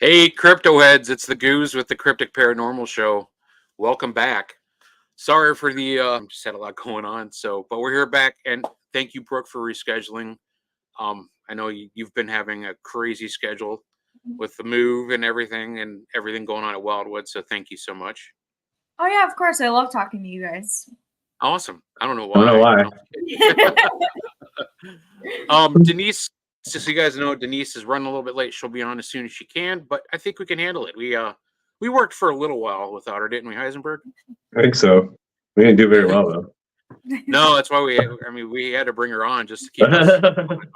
Hey, crypto heads, it's the Goose with the Cryptic Paranormal Show. Welcome back. Sorry for the just had a lot going on, but we're here back, and thank you, Brooke, for rescheduling. I know you've been having a crazy schedule with the move and everything going on at Wildwood, so thank you so much. Oh yeah, of course. I love talking to you guys. Awesome. I don't know why. Denise, just so you guys know, Denise is running a little bit late. She'll be on as soon as she can, but I think we can handle it. We worked for a little while without her, didn't we, Heisenberg? I think so. We didn't do very well though. No, that's why we had to bring her on just to keep us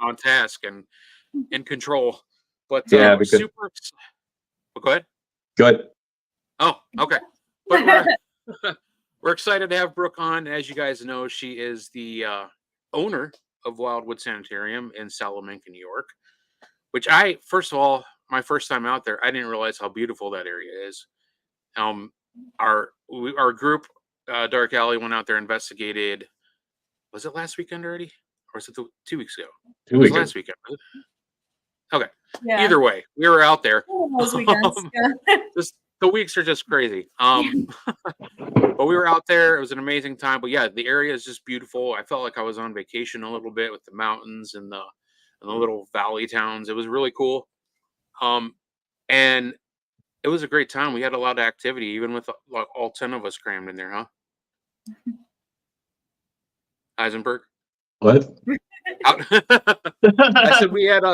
on task and in control. But yeah, because... go ahead. Good. Oh, okay. But we're excited to have Brooke on. As you guys know, she is the owner of Wildwood Sanitarium in Salamanca, New York, which first of all, my first time out there, I didn't realize how beautiful that area is. Our group, Dark Alley, went out there, investigated. Was it last weekend already? Or was it 2 weeks ago? 2 weeks. Last weekend. Okay. Yeah. Either way, we were out there. Those weekends. The weeks are just crazy. But we were out there. It was an amazing time. But yeah, the area is just beautiful. I felt like I was on vacation a little bit with the mountains and the little valley towns. It was really cool. And it was a great time. We had a lot of activity, even with like all 10 of us crammed in there, huh? Heisenberg? What? I said we had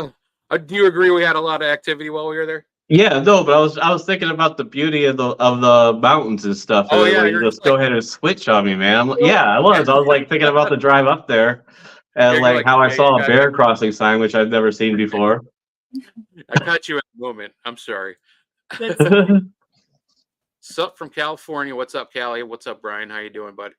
do you agree we had a lot of activity while we were there? Yeah, no, but I was thinking about the beauty of the mountains and stuff. Oh, and yeah, you just go ahead and switch on me, man. I was like thinking about the drive up there and like how I saw a bear crossing sign, which I've never seen before. I caught you in a moment. I'm sorry. Sup from California. What's up, Callie? What's up, Brian? How you doing, bud?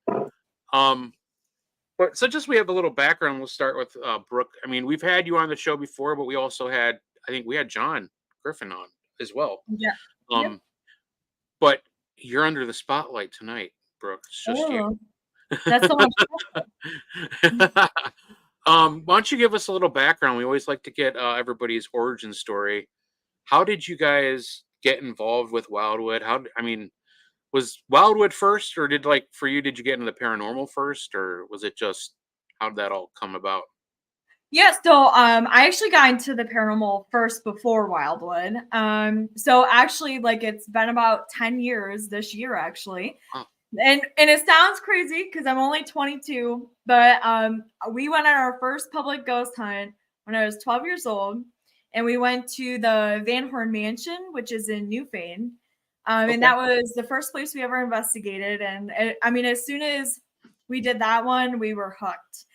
But so just we have a little background. We'll start with Brooke. I mean, we've had you on the show before, but we also had, I think we had John Griffin on as well. Yeah. But you're under the spotlight tonight, Brooke. It's just you. That's so much fun. Why don't you give us a little background? We always like to get everybody's origin story. How did you guys get involved with Wildwood? Was Wildwood first, or did you get into the paranormal first, or was it just, how did that all come about? Yeah, so I actually got into the paranormal first before Wildwood. So actually, it's been about 10 years this year, actually. Oh. And it sounds crazy because I'm only 22, but we went on our first public ghost hunt when I was 12 years old, and we went to the Van Horn Mansion, which is in Newfane. Okay. And that was the first place we ever investigated. And as soon as we did that one, we were hooked.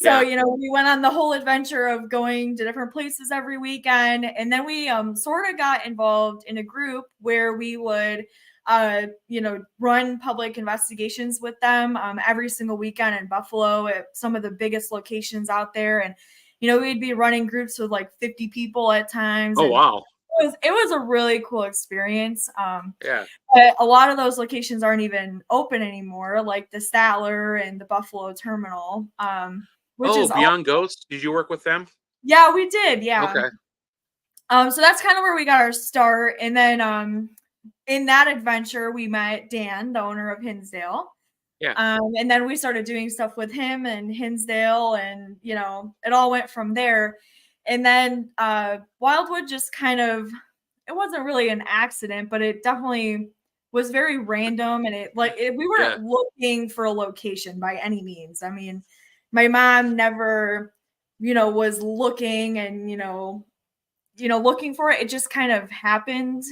So, we went on the whole adventure of going to different places every weekend. And then we sort of got involved in a group where we would, run public investigations with them every single weekend in Buffalo at some of the biggest locations out there. And, we'd be running groups with 50 people at times. Oh, wow. It was a really cool experience. Yeah. But a lot of those locations aren't even open anymore, like the Statler and the Buffalo Terminal. Which is Beyond Ghosts. Did you work with them? Yeah, we did. Yeah. Okay. So that's kind of where we got our start. And then in that adventure, we met Dan, the owner of Hinsdale. Yeah. And then we started doing stuff with him and Hinsdale, and it all went from there. And then Wildwood just kind of, it wasn't really an accident, but it definitely was very random, and we weren't looking for a location by any means. I mean, my mom never, was looking and looking for it. It just kind of happened.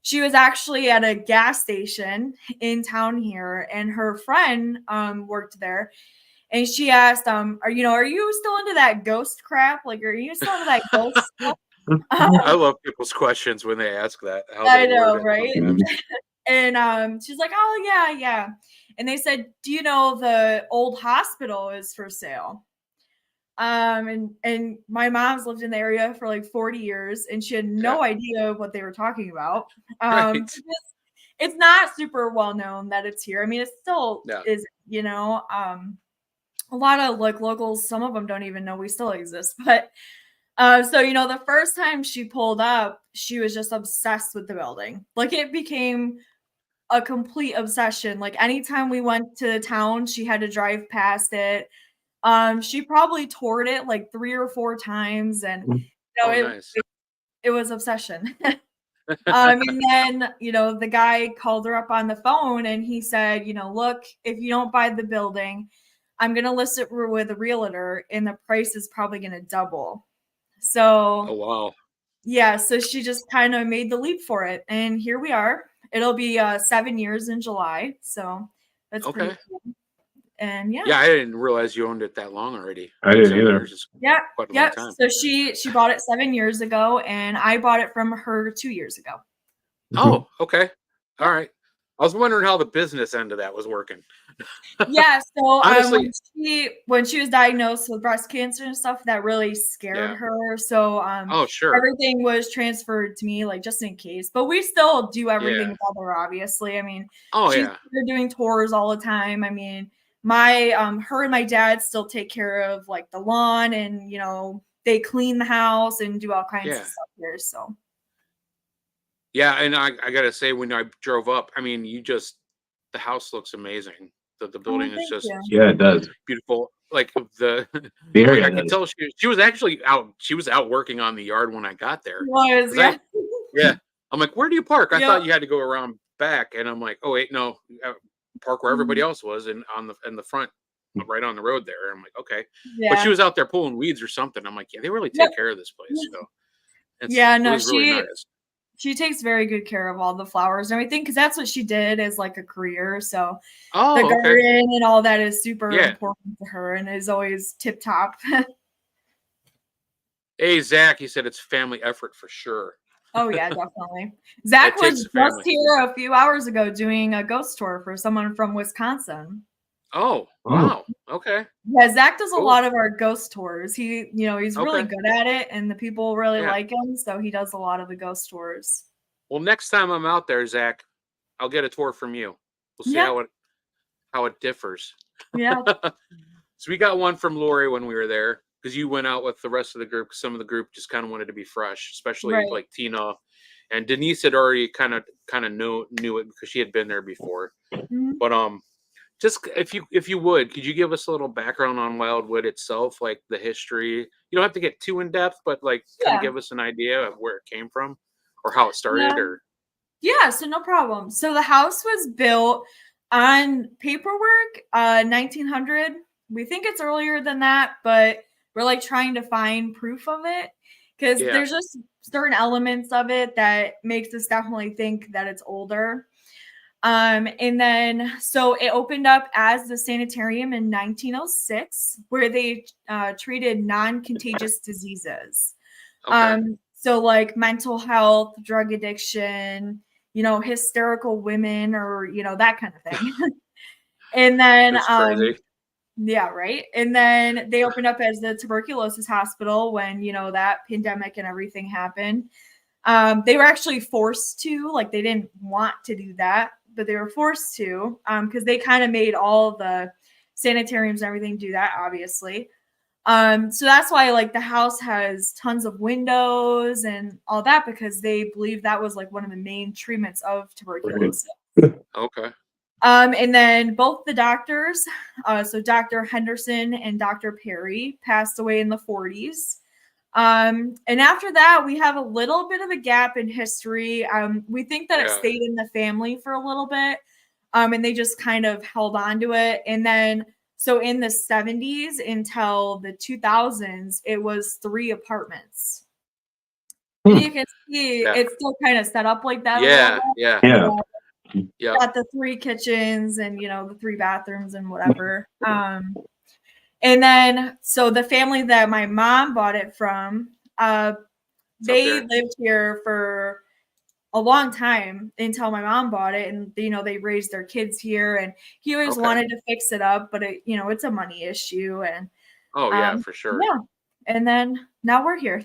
She was actually at a gas station in town here, and her friend worked there. And she asked, are you still into that ghost crap? Like, are you still into that ghost stuff? I love people's questions when they ask that. How I they know, word it. right? And she's like, oh, yeah, yeah. And they said, do you know the old hospital is for sale? And my mom's lived in the area for like 40 years, and she had no idea what they were talking about. Right. It's not super well known that it's here. I mean, it still is, a lot of like locals, some of them don't even know we still exist. But so the first time she pulled up, she was just obsessed with the building. Like, it became a complete obsession. Like, anytime we went to the town, she had to drive past it. She probably toured it like 3 or 4 times, and it was obsession. And then the guy called her up on the phone, and he said, look, if you don't buy the building, I'm gonna list it with a realtor, and the price is probably gonna double. So, oh wow, yeah. So she just kind of made the leap for it, and here we are. It'll be 7 years in July, so that's pretty cool. And I didn't realize you owned it that long already. I didn't either. Yeah. So she bought it 7 years ago, and I bought it from her 2 years ago. Oh, okay. All right. I was wondering how the business end of that was working. Yeah. So honestly, when she was diagnosed with breast cancer and stuff, that really scared her. So everything was transferred to me, like, just in case. But we still do everything together, obviously. I mean, we're doing tours all the time. I mean, her and my dad still take care of like the lawn, and they clean the house and do all kinds of stuff here. So and I gotta say, when I drove up, I mean, the house looks amazing. The building is just it does, beautiful. Like the area, I could tell she was actually out. She was out working on the yard when I got there. I'm like, where do you park? I thought you had to go around back, and I'm like, oh wait, no, park where everybody else was, and in the front, right on the road there. I'm like, okay, but she was out there pulling weeds or something. I'm like, they really take care of this place. So it was really nice. She takes very good care of all the flowers and everything, because that's what she did as like a career. So the garden and all that is super important to her, and is always tip top. Hey, Zach, he said it's family effort for sure. Oh yeah, definitely. Zach was just here a few hours ago doing a ghost tour for someone from Wisconsin. Oh, wow. Okay. Yeah, Zach does a lot of our ghost tours. He, he's really good at it, and the people really like him, so he does a lot of the ghost tours. Well, next time I'm out there, Zach, I'll get a tour from you. We'll see how it differs. Yeah. So we got one from Lori when we were there, because you went out with the rest of the group. Some of the group just kind of wanted to be fresh, especially like Tina, and Denise had already kind of knew it because she had been there before. Mm-hmm. But just if you would, could you give us a little background on Wildwood itself, like the history? You don't have to get too in depth, but like kind of give us an idea of where it came from or how it started. So no problem. So the house was built on paperwork 1900. We think it's earlier than that, but we're like trying to find proof of it, because there's just certain elements of it that makes us definitely think that it's older. And then, so it opened up as the sanitarium in 1906, where they treated non-contagious diseases. So like mental health, drug addiction, hysterical women, or, that kind of thing. And then, yeah, right. And then they opened up as the tuberculosis hospital when, that pandemic and everything happened. They were actually forced to, like, they didn't want to do that, but they were forced to, because they kind of made all the sanitariums and everything do that, obviously. So that's why, like, the house has tons of windows and all that, because they believe that was like one of the main treatments of tuberculosis. Okay. And then both the doctors, so Dr. Henderson and Dr. Perry, passed away in the 40s. And after that, we have a little bit of a gap in history. We think that it stayed in the family for a little bit, and they just kind of held on to it. And then, so in the 70s until the 2000s, it was 3 apartments. And you can see it's still kind of set up like that. Yeah. Got the 3 kitchens and, you know, the 3 bathrooms and whatever. And then, so the family that my mom bought it from, they lived here for a long time until my mom bought it, and you know, they raised their kids here, and he always wanted to fix it up, but it, you know, it's a money issue. And for sure. Yeah. And then now we're here.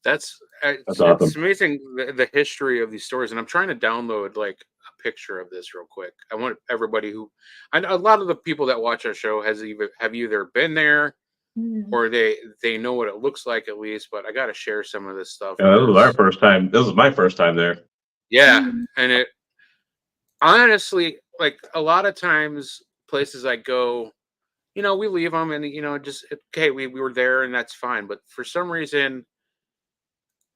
That's awesome. It's amazing the history of these stories, and I'm trying to download like a picture of this real quick. I want everybody who, I know a lot of the people that watch our show have either been there or they know what it looks like at least, but I got to share some of this stuff. Yeah, this was our first time. This was my first time there. Yeah, and it honestly, like a lot of times places I go, you know, we leave them and, you know, just, okay, we were there and that's fine. But for some reason,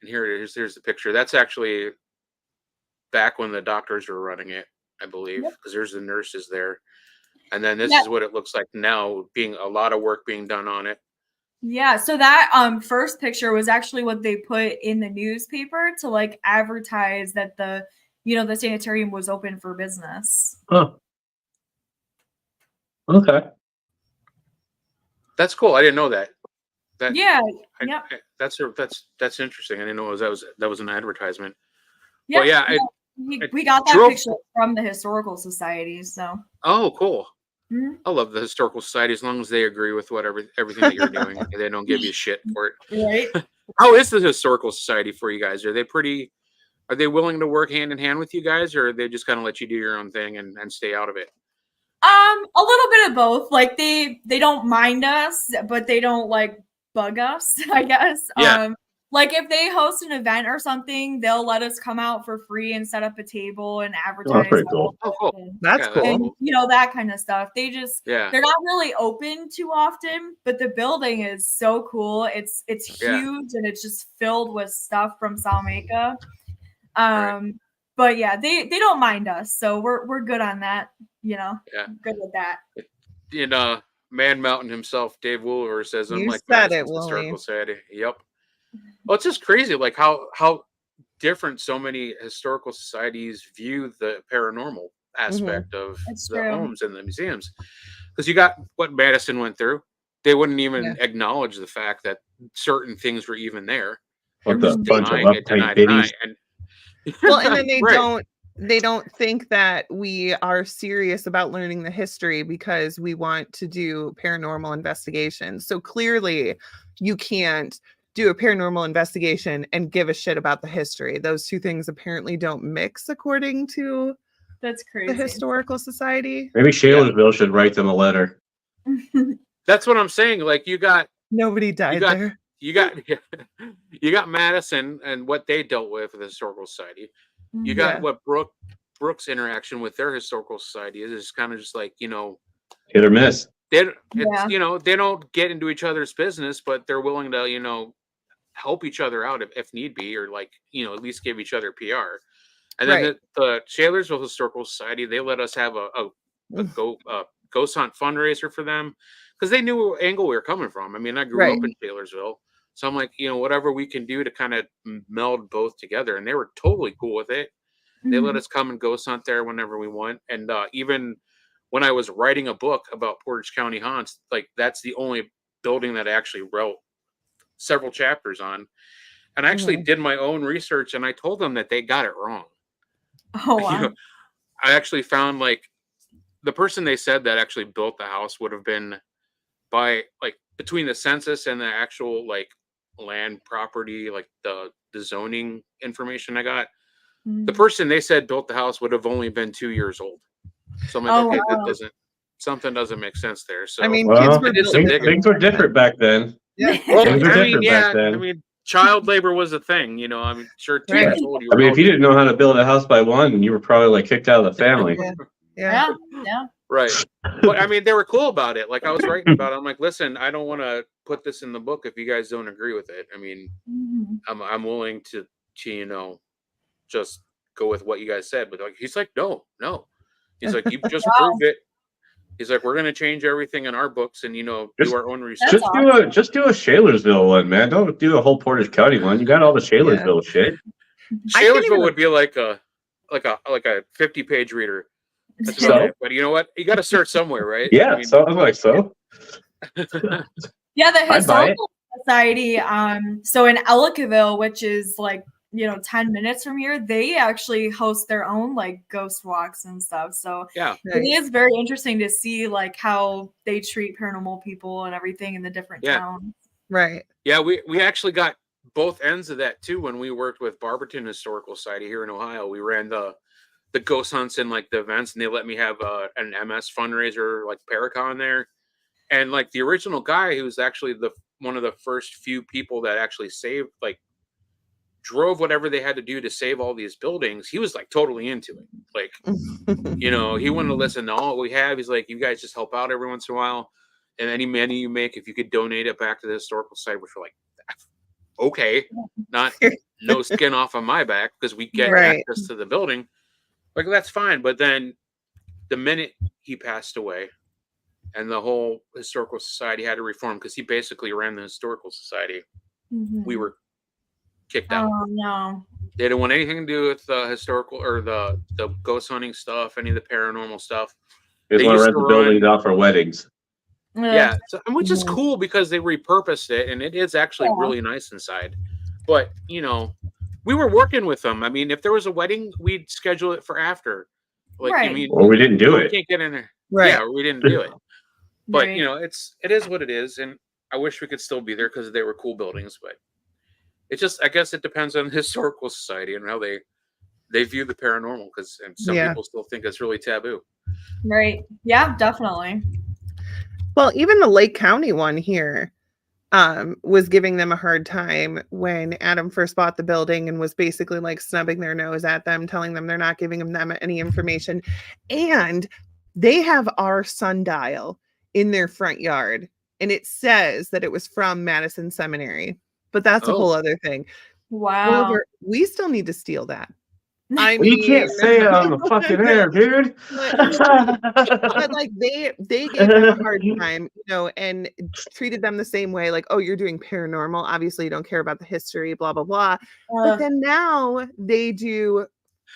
and here it is, there's the picture. That's actually back when the doctors were running it, I believe, because there's the nurses there. And then this is what it looks like now, being a lot of work being done on it. Yeah, so that first picture was actually what they put in the newspaper to like advertise that the, you know, the sanitarium was open for business. Oh. Okay. That's cool. I didn't know that. That's interesting. I didn't know that was an advertisement. Yeah, but yeah, we got that picture from the Historical Society. So. Oh, cool. I love the Historical Society as long as they agree with everything that you're doing. And they don't give you shit for it. Right. How is the Historical Society for you guys? Are they willing to work hand in hand with you guys, or they just kind of let you do your own thing and stay out of it? A little bit of both. Like they don't mind us, but they don't like bug us, I guess. Yeah. Like if they host an event or something, they'll let us come out for free and set up a table and advertise. That's pretty cool. That's cool. And, you know, that kind of stuff. They just, they're not really open too often, but the building is so cool. It's huge and it's just filled with stuff from Salmaker. But yeah, they don't mind us. So we're good on that, you know, good with that. You know, Man Mountain himself, Dave Woolver, says, You unlike said it, Historical Society. Yep. Well, it's just crazy, like how different so many historical societies view the paranormal aspect of the homes and the museums. Because you got what Madison went through. They wouldn't even acknowledge the fact that certain things were even there. What the bunch of denying. Well, and then they don't think that we are serious about learning the history because we want to do paranormal investigations. So clearly you can't do a paranormal investigation and give a shit about the history. Those two things apparently don't mix according to That's crazy. the Historical Society. Maybe Shalersville should write them a letter. That's what I'm saying. Like Nobody died there. You got Madison and what they dealt with the Historical Society. You got what Brooke's interaction with their Historical Society is kind of just like, you know, hit or miss. You know, they don't get into each other's business, but they're willing to, you know, help each other out if need be, or like, you know, at least give each other PR. And then the Shalersville Historical Society, they let us have a ghost hunt fundraiser for them because they knew what angle we were coming from. I mean, I grew up in Shalersville, so I'm like, you know, whatever we can do to kind of meld both together, and they were totally cool with it. They let us come and ghost hunt there whenever we want, and even when I was writing a book about Portage County haunts, like that's the only building that I actually wrote several chapters on. And I actually did my own research, and I told them that they got it wrong. Oh, wow. You know, I actually found like the person they said that actually built the house would have been by like between the census and the actual like land property, like the zoning information I got. The person they said built the house would have only been 2 years old. So I'm like, okay, something doesn't make sense there. So I mean, things were different back then. Yeah. Well, I mean, child labor was a thing, you know. I'm sure 2 years old. I mean, if you didn't know how to build a house by one, you were probably like kicked out of the family. Right. But I mean, they were cool about it. Like I was writing about it. I'm like, listen, I don't want to put this in the book if you guys don't agree with it. I mean, I'm willing to just go with what you guys said. But like, he's like, no. He's like, you've just proved it. He's like, we're gonna change everything in our books and do our own research. Just do a Shalersville one, man. Don't do a whole Portage County one. You got all the Shalersville shit. Shalersville would be like a 50-page reader. That's about it. But you know what? You got to start somewhere, right? Yeah. I mean, so I was like, so. Yeah, the Historical Society. So in Ellicottville, which is like 10 minutes from here, they actually host their own like ghost walks and stuff. So yeah, it is very interesting to see like how they treat paranormal people and everything in the different towns. Right. Yeah, we actually got both ends of that too when we worked with Barberton Historical Society here in Ohio. We ran the ghost hunts and like the events, and they let me have an MS fundraiser like Paracon there. And like the original guy who was actually one of the first few people that actually drove whatever they had to do to save all these buildings, he was like totally into it. Like, he wanted to listen to all we have. He's like, you guys just help out every once in a while. And any money you make, if you could donate it back to the historical site, which we're like, okay, no skin off of my back because we get access to the building. Like, that's fine. But then the minute he passed away and the whole historical society had to reform because he basically ran the historical society, we were kicked out. Oh no! They didn't want anything to do with the historical or the ghost hunting stuff, any of the paranormal stuff. They want to rent the building out for weddings. Yeah, which is cool because they repurposed it, and it is actually really nice inside. But we were working with them. I mean, if there was a wedding, we'd schedule it for after. Like, I mean, or we didn't do it. We can't get in there. Right. Yeah, or we didn't do it. But it is what it is, and I wish we could still be there because they were cool buildings, but. It's just, I guess it depends on the historical society and how they view the paranormal because some people still think it's really taboo. Right. Yeah, definitely. Well, even the Lake County one here was giving them a hard time when Adam first bought the building and was basically like snubbing their nose at them, telling them they're not giving them any information. And they have our sundial in their front yard. And it says that it was from Madison Seminary. But that's a whole other thing. Wow. However, we still need to steal that. I mean, you can't say it on the fucking air, dude. But like they gave them a hard time, and treated them the same way. Like, oh, you're doing paranormal. Obviously, you don't care about the history, blah blah blah. But then now they do.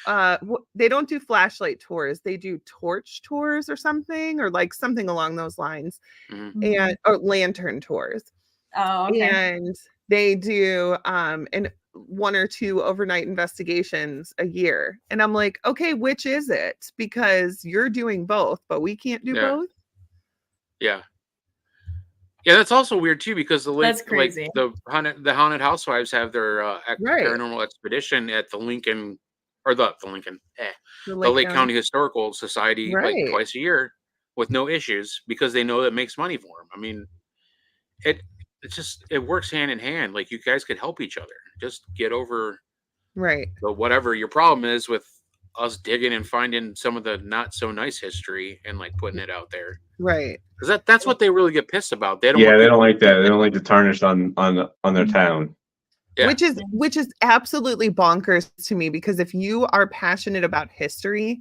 They don't do flashlight tours. They do torch tours or something, or like something along those lines, and or lantern tours. Oh, okay. And they do and 1 or 2 overnight investigations a year. And I'm like, okay, which is it? Because you're doing both, but we can't do both. Yeah. Yeah, that's also weird too because that's crazy. Like the haunted housewives have their paranormal expedition at the Lake County Historical Society like twice a year with no issues because they know that makes money for them. I mean, it works hand in hand. Like you guys could help each other. Just get over whatever your problem is with us digging and finding some of the not so nice history and like putting it out there. Right. Because that's what they really get pissed about. They don't. Yeah, they don't like that. They don't like the tarnish on their town. Yeah. Which is absolutely bonkers to me because if you are passionate about history,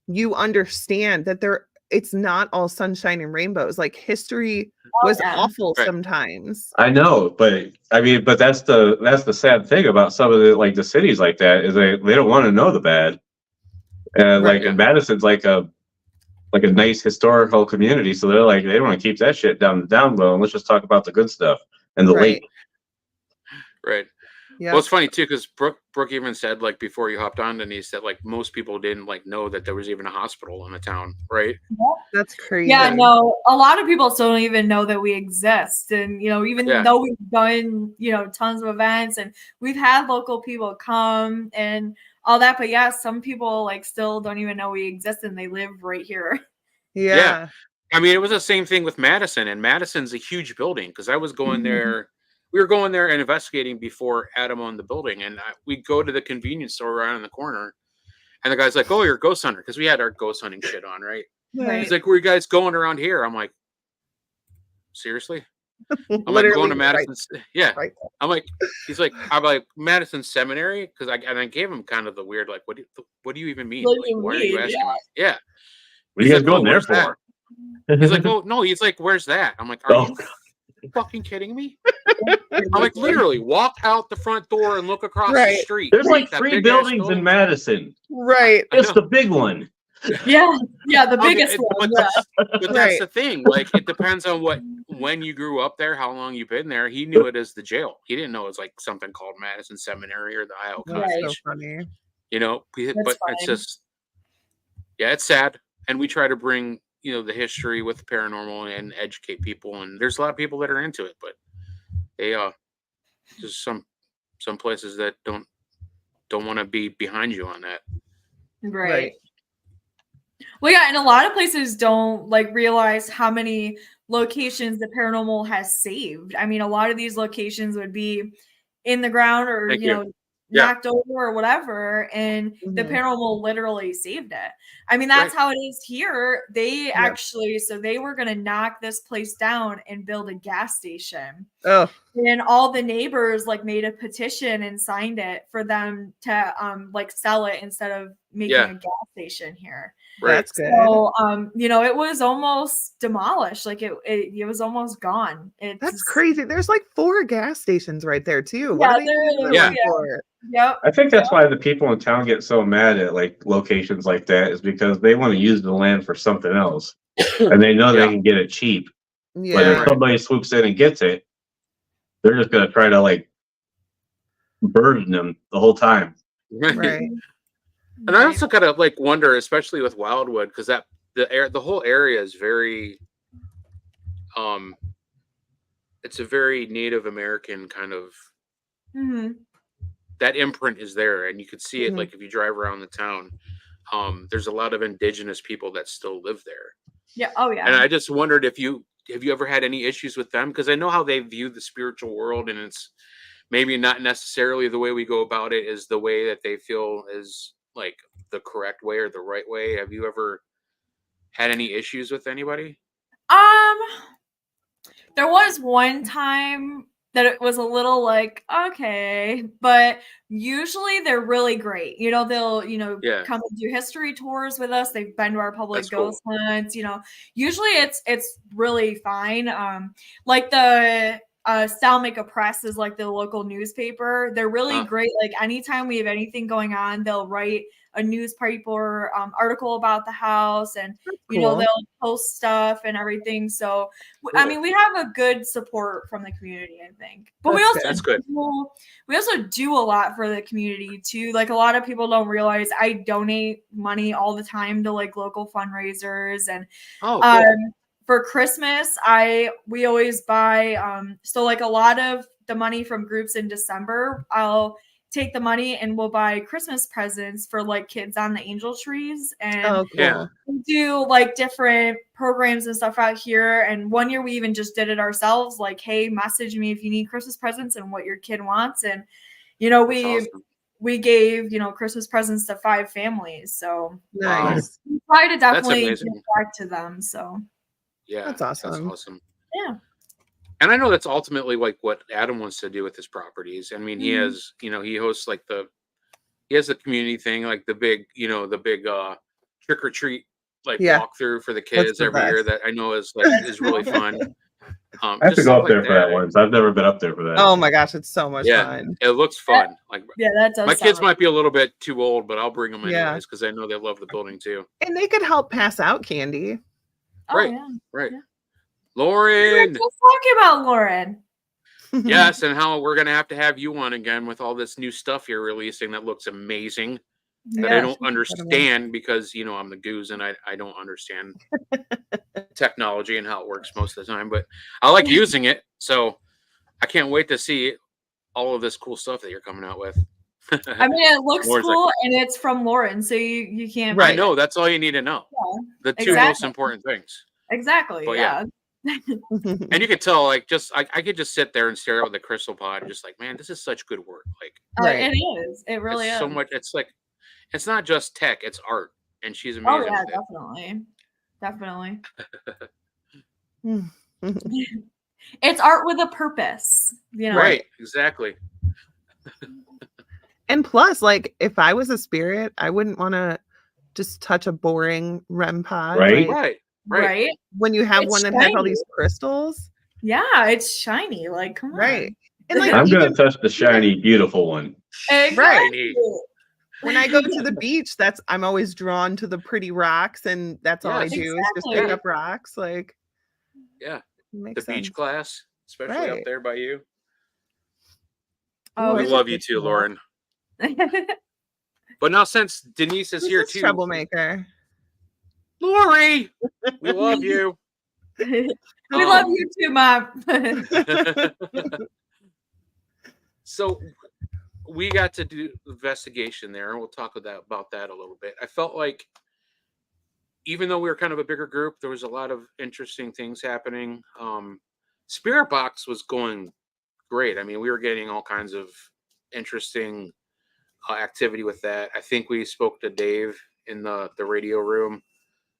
you understand that it's not all sunshine and rainbows. Like history was awful sometimes. I know, but I mean, that's the sad thing about some of the cities like that is they don't want to know the bad. And Madison's like a nice historical community, so they're like they don't want to keep that shit down low. And let's just talk about the good stuff and the lake. Right. Yeah. Well, it's funny too because Brooke even said like before you hopped on, and he said like most people didn't like know that there was even a hospital in the town, right? That's crazy. Yeah, no, a lot of people still don't even know that we exist, and even though we've done tons of events and we've had local people come and all that, but some people like still don't even know we exist and they live right here. Yeah. I mean, it was the same thing with Madison, and Madison's a huge building because I was going there. We were going there and investigating before Adam owned the building, and we go to the convenience store right on the corner, and the guy's like, "Oh, you're a ghost hunter," because we had our ghost hunting shit on, right? He's like, "Where you guys going around here?" I'm like, "Seriously?" I'm like going to Literally, Madison. Yeah. right. I'm like, I'm like Madison Seminary because I gave him kind of the weird like, what do you even mean? What do Like, you why are you mean? asking me? Yeah. What are you He's guys like, going oh, there where's that? for? He's like, oh no. He's like, where's that? I'm like, are Oh, you fucking kidding me? I'm like, literally, walk out the front door and look across the Right. street. there's like That 3 big-ass buildings in building. Madison. Right. I It's know. the big one. Yeah, the Okay, biggest one. but Yeah. that's Right. the thing. Like, it depends on when you grew up there, how long you've been there. He knew it as the jail. He didn't know it was like something called Madison Seminary or the Iowa That's Right. so College. funny. You know, That's but it's fine. just, yeah, it's sad. And we try to bring, the history with the paranormal and educate people. And there's a lot of people that are into it, but they just some places that don't want to be behind you on that. Right. Well, yeah, and a lot of places don't like realize how many locations the paranormal has saved. I mean, a lot of these locations would be in the ground or Thank you you. know Yeah. knocked over or whatever, and the Mhm. paranormal literally saved it. I mean, that's how it is here. They actually, so they were going to knock this place down and build a gas station. Oh, And all the neighbors like made a petition and signed it for them to like sell it instead of making Yeah. a gas station here. Right. that's good. So it was almost demolished. Like it was almost gone. That's crazy. There's like 4 gas stations right there too. What Yeah, are they using the there one is. for? Yep. I think that's why the people in town get so mad at like locations like that, is because they want to use the land for something else, and they know they Yeah. can get it cheap. But Yeah. if somebody swoops in and gets it, they're just gonna try to like burden them the whole time. Right. And I also kind of like wonder, especially with Wildwood, because the whole area is very, it's a very Native American kind of, Mhm. that imprint is there, and you could see it Mhm. like if you drive around the town. There's a lot of indigenous people that still live there, Yeah. Oh yeah. and I just wondered if have you ever had any issues with them, because I know how they view the spiritual world, and it's maybe not necessarily the way we go about it is the way that they feel is like the correct way or the right way. Have you ever had any issues with anybody? There was one time that it was a little like, okay, but usually they're really great. They'll, Yeah. come and do history tours with us. They've been to our public That's cool. ghost hunts, usually it's really fine. Like the Stalmaker Press is like the local newspaper. They're really great. Like anytime we have anything going on, they'll write a newspaper article about the house, and Cool. they'll post stuff and everything. So I mean, we have a good support from the community, I think. But That's good. we also do a lot for the community too. Like a lot of people don't realize I donate money all the time to like local fundraisers, and cool. for Christmas, we always buy so like a lot of the money from groups in December, I'll take the money and we'll buy Christmas presents for like kids on the angel trees, and Yeah. we do like different programs and stuff out here. And one year we even just did it ourselves, like, hey, message me if you need Christmas presents and what your kid wants. And we gave Christmas presents to 5 families, so nice. we try to definitely That's give amazing. back to them. So Yeah, That's awesome. That's awesome. yeah. And I know that's ultimately like what Adam wants to do with his properties. I mean, he has, he hosts like he has the community thing, like the big trick or treat like walkthrough for the kids every year that I know is really fun. I have to go up there for that once. I've never been up there for that. Oh my gosh, it's so much fun. It looks fun. That does. My kids might be a little bit too old, but I'll bring them anyways because I know they love the building too. And they could help pass out candy. Right. Lauren. Let's talk about Lauren. Yes, and how we're gonna have to have you on again with all this new stuff you're releasing that looks amazing. That I don't understand because I'm the goose and I don't understand technology and how it works most of the time. But I like using it, so I can't wait to see all of this cool stuff that you're coming out with. I mean, it looks cool, and it's from Lauren, so you can't. Right. I know, that's all you need to know. Yeah, the 2 most important things. Exactly. But yeah. And you could tell, like, I could just sit there and stare at the crystal pod, just like, man, this is such good work. Like, it is. It really is so much. It's like, it's not just tech; it's art, and she's amazing. Oh yeah, definitely. It's art with a purpose, you know. Right, exactly. And plus, like, if I was a spirit, I wouldn't want to just touch a boring REM pod. Right? Like, Right. Right? when you have It's one that has all shiny. these crystals. Yeah, it's shiny. Like, come Right. on. And like, I'm even gonna touch the shiny, beautiful one. Exactly. when I go to the beach, I'm always drawn to the pretty rocks, and that's all I Yes. do is just pick Exactly. up rocks. Like, Yeah. it The makes beach sense. class, especially up Right. there by you. Oh, We Who's love a you too, trouble- Lauren. But now since Denise is Who's here this too, troublemaker? Lori, we love you. we love you too, Mom. So we got to do investigation there, and we'll talk about that a little bit. I felt like even though we were kind of a bigger group, there was a lot of interesting things happening. Spirit Box was going great. I mean, we were getting all kinds of interesting activity with that. I think we spoke to Dave in the radio room.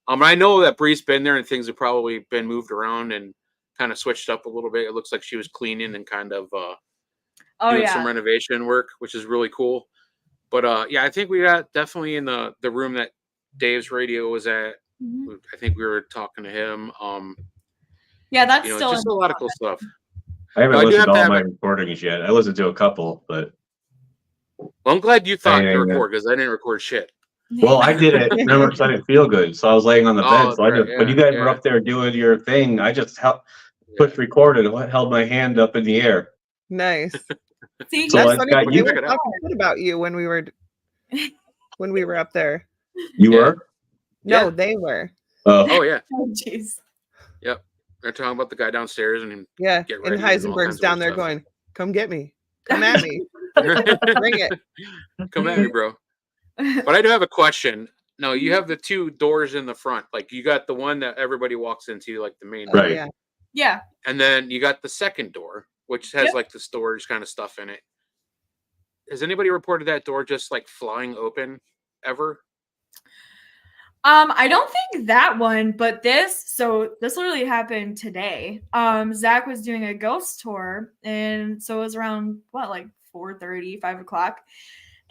I know that Bree's been there and things have probably been moved around and kind of switched up a little bit. It looks like she was cleaning and kind of doing some renovation work, which is really cool. But yeah, I think we got definitely in the room that Dave's radio was at. Mhm. I think we were talking to him. Yeah, that's You know, still just a lot of cool stuff. I haven't But I do listened have to to all have my a- recordings yet. I listened to a couple, but Well, I'm glad you thought to Yeah. record because I didn't record shit. well, I did it. Remember, because I didn't feel good, so I was laying on the Oh, bed. that's So I right. just, when Yeah, you guys were yeah, up there doing your thing, I just pushed record and held my hand up in the air. Nice. See, So That's I funny. got They you. were Check it out. talking good about you when we were up there. You Yeah. were? No, Yeah. they were. Oh yeah. oh jeez. Yep. They're talking about the guy downstairs and Yeah. Get And ready and all Heisenberg's kinds of down weird there stuff. going, "Come get me. Come at me. Bring it." come at me, bro. But I do have a question. No, you have the two doors in the front. Like you got the one that everybody walks into, like the main Oh, door. Right. yeah. Yeah. And then you got the second door, which has Yep. like the storage kind of stuff in it. Has anybody reported that door just like flying open ever? I don't think that one, but this literally happened today. Zach was doing a ghost tour, and so it was around like 4:30, 5 o'clock.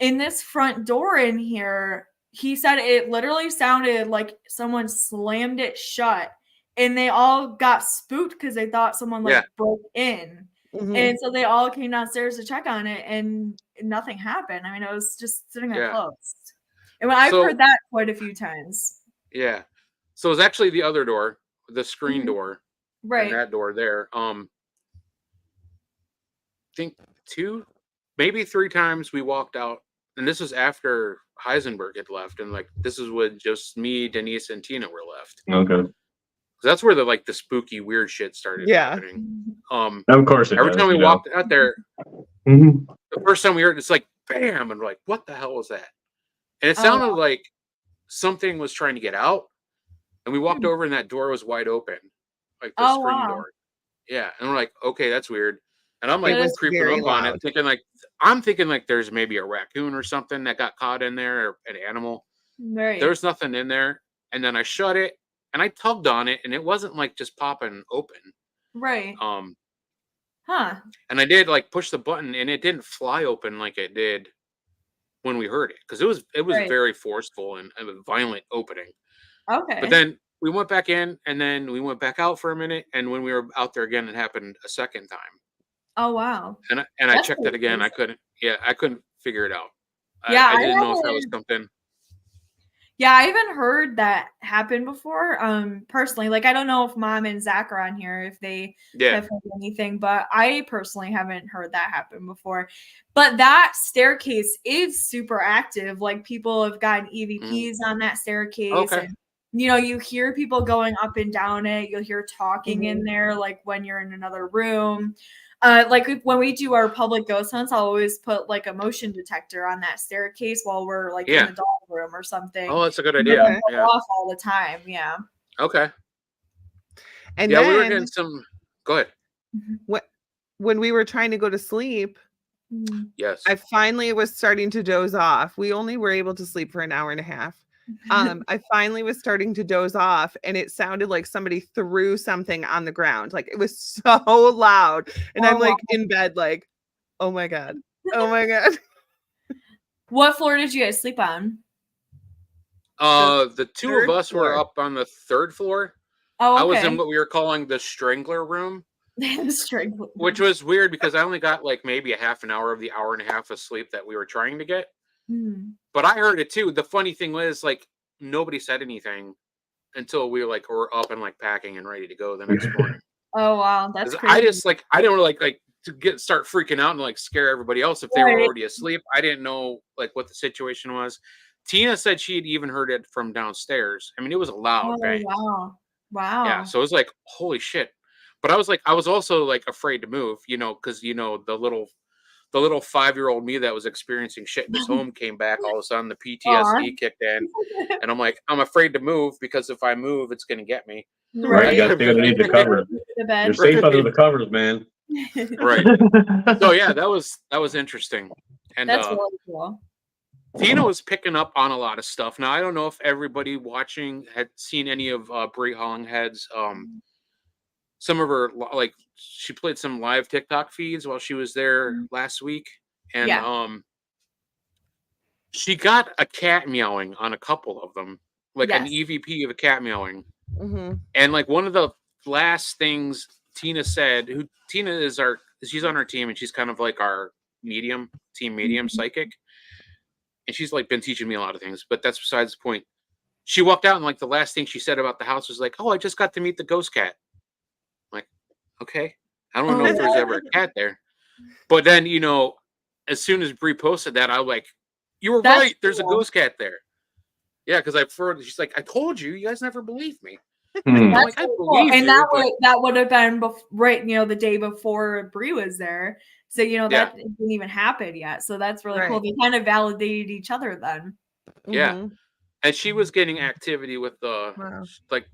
In this front door in here, he said it literally sounded like someone slammed it shut, and they all got spooked because they thought someone broke in. Mhm. And so they all came downstairs to check on it, and nothing happened. I mean, it was just sitting there closed. And I've heard that quite a few times. Yeah. So it's actually the other door, the screen door, right? And that door there. I think 2, maybe 3 times we walked out, and this was after Heisenberg had left, and like this is when just me, Denise, and Tina were left. Okay. So that's where the spooky weird shit started happening. Of course, every time we walked out there, Mhm. the first time we heard it's like bam, and we're like, what the hell was that? And it sounded like something was trying to get out, and we walked over, and that door was wide open, like the screen door. Yeah, and we're like, okay, that's weird. And I'm like creeping up on it, thinking like there's maybe a raccoon or something that got caught in there, or an animal. Right. There's nothing in there, and then I shut it, and I tugged on it, and it wasn't like just popping open. Right. And I did like push the button, and it didn't fly open like it did when we heard it, because it was very forceful and a violent opening. Okay. But then we went back in, and then we went back out for a minute, and when we were out there again, it happened a second time. Oh wow. And I checked it again. I couldn't figure it out. Yeah, I didn't know if that was something. Yeah, I haven't heard that happen before. Personally, like I don't know if Mom and Zach are on here if they have heard anything, but I personally haven't heard that happen before. But that staircase is super active. Like people have gotten EVPs on that staircase, and you hear people going up and down it. You'll hear talking in there, like when you're in another room. Like when we do our public ghost hunts, I'll always put like a motion detector on that staircase while we're like in the dog room or something. Oh, that's a good idea. Off all the time. Yeah. Okay. And we were then getting some. Go ahead. When we were trying to go to sleep, yes, I finally was starting to doze off. We only were able to sleep for an hour and a half. I finally was starting to doze off, and it sounded like somebody threw something on the ground. Like, it was so loud. And I'm Oh, like in bed, like, oh my God. Oh my God. What floor did you guys sleep on? The two of third us were floor. up on the 3rd floor. Oh, I was okay. in what we were calling the strangler room, Strangler. which was weird because I only got like maybe a half an hour of the hour and a half of sleep that we were trying to get. Hmm. But I heard it too. The funny thing was, like, nobody said anything until we were up and like packing and ready to go the next morning. Oh wow, that's 'Cause crazy. I just like I didn't really like to start freaking out and like scare everybody else if they were Right. already asleep. I didn't know like what the situation was. Tina said she'd even heard it from downstairs. I mean, it was a loud Oh bang. wow. Yeah, Wow. so it was like, holy shit. But I was also like afraid to move, because the little 5-year-old me that was experiencing shit in his home came back. All of a sudden, the Aw. PTSD kicked in, and I'm like, I'm afraid to move because if I move, it's gonna get me. Right, you're gonna need the cover. The You're bed. safe under the covers, man. Right. So yeah, that was interesting. And That's really cool. Tina was picking up on a lot of stuff. Now I don't know if everybody watching had seen any of Brie Hollinghead's some of her like she played some live TikTok feeds while she was there last week, and Yeah. she got a cat meowing on a couple of them, like an Yes. EVP of a cat meowing, Mhm. and like one of the last things Tina said, who Tina is she's on our team and she's kind of like our team medium psychic, and she's like been teaching me a lot of things, but that's besides the point. She walked out and like the last thing she said about the house was like, "Oh, I just got to meet the ghost cat." Like, okay, I don't know if there's ever a cat there, but then as soon as Brie posted that, I was like, "You were That's right. There's a cool. ghost cat there." Yeah, because I've heard. She's like, "I told you. You guys never believed me." Hmm. I'm That's like, I really cool. believe And you, but that would have been right, the day before Brie was there. So yeah, that didn't even happen yet. So that's really cool. Right. They kind of validated each other then. yeah. Mhm. And she was getting activity with Wow. like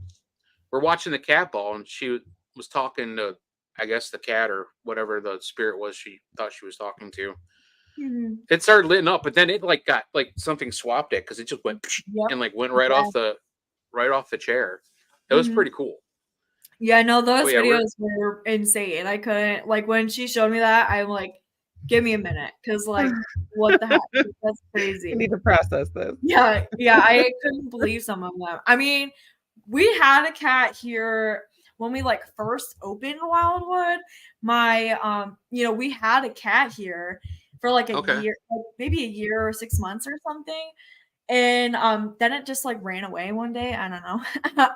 we're watching the cat ball, and she was talking to, I guess, the cat or whatever the spirit was she thought she was talking to. Mhm. It started lighting up, but then it like got like something swapped it because it just went Yep. and like went right Yeah. off the chair. It was Mhm. pretty cool. Yeah, no, those But yeah, videos were insane. I couldn't when she showed me that, I'm like, give me a minute, because what the heck? That's I crazy. need to process this. Yeah, I couldn't believe some of them. I mean, we had a cat here when we first opened Wildwood. We had a cat here for a okay. year, maybe a year or 6 months or something. And then it just ran away one day. I don't know.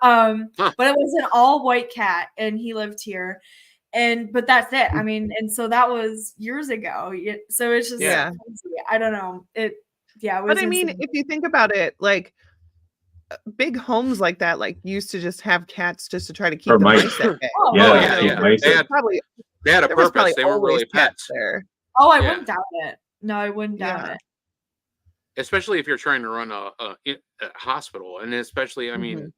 Huh. But it was an all white cat, and he lived here. But that's it. I mean, and so that was years ago. So it's just Yeah. crazy. I don't know. It was But I mean, insane. if you think about it, big homes like that, used to just have cats just to try to keep For the mice. mice at bay. Oh, Yeah, yeah. mice. They had a There was probably purpose. They weren't always really cats pets. there. Oh, I Yeah. wouldn't doubt it. No, I wouldn't doubt Yeah. it. Especially if you're trying to run a hospital, and especially, I mean, Mhm. it